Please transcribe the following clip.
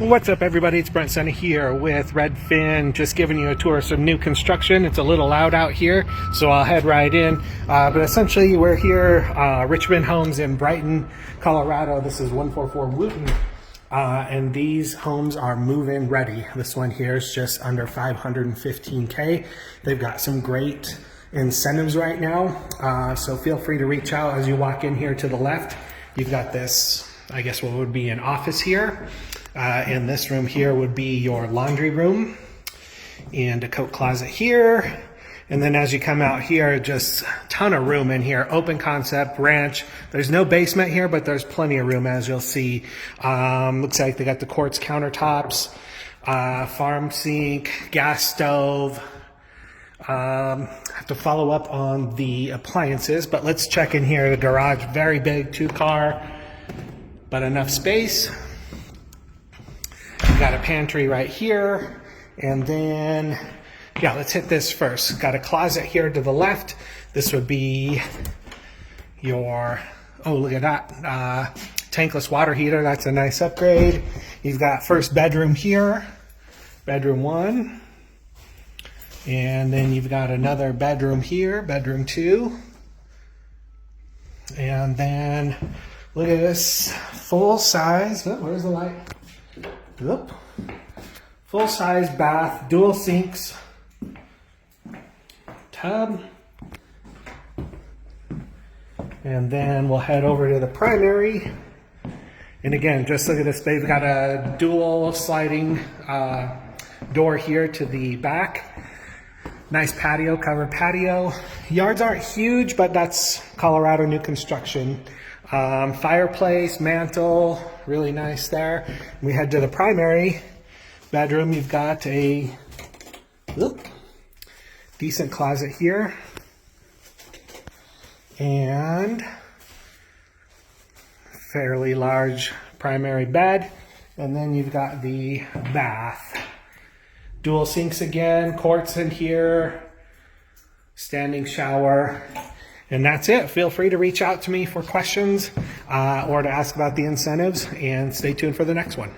What's up, everybody? It's Brent Senna here with Redfin, just giving you a tour of some new construction. It's a little loud out here, so I'll head right in. But essentially, we're here, Richmond Homes in Brighton, Colorado. This is 144 Wooten, and these homes are move-in ready. This one here is just under $515K. They've got some great incentives right now, so feel free to reach out. As you walk in here to the left, you've got this, I guess what would be an office here. In this room here would be your laundry room and a coat closet here. And then as you come out here, just a ton of room in here. Open concept ranch. There's no basement here, but there's plenty of room, as you'll see. Looks like they got the quartz countertops, farm sink, gas stove. Have to follow up on the appliances, but let's check in here. The garage, very big, 2-car, but enough space. Got a pantry right here, and then let's hit this first. Got a closet here to the left. This would be your, oh, look at that, tankless water heater. That's a nice upgrade. You've got first bedroom here, bedroom 1, and then you've got another bedroom here, bedroom 2, and then look at this full size. Oh, where's the light? Oop. Full size bath, dual sinks, tub, and then we'll head over to the primary. And again, just look at this. They've got a dual sliding door here to the back. Nice patio, covered patio. Yards aren't huge, but that's Colorado new construction. Fireplace, mantle, really nice there. We head to the primary bedroom. You've got a decent closet here and fairly large primary bed. And then you've got the bath. Dual sinks again, quartz in here, standing shower. And that's it. Feel free to reach out to me for questions or to ask about the incentives, and stay tuned for the next one.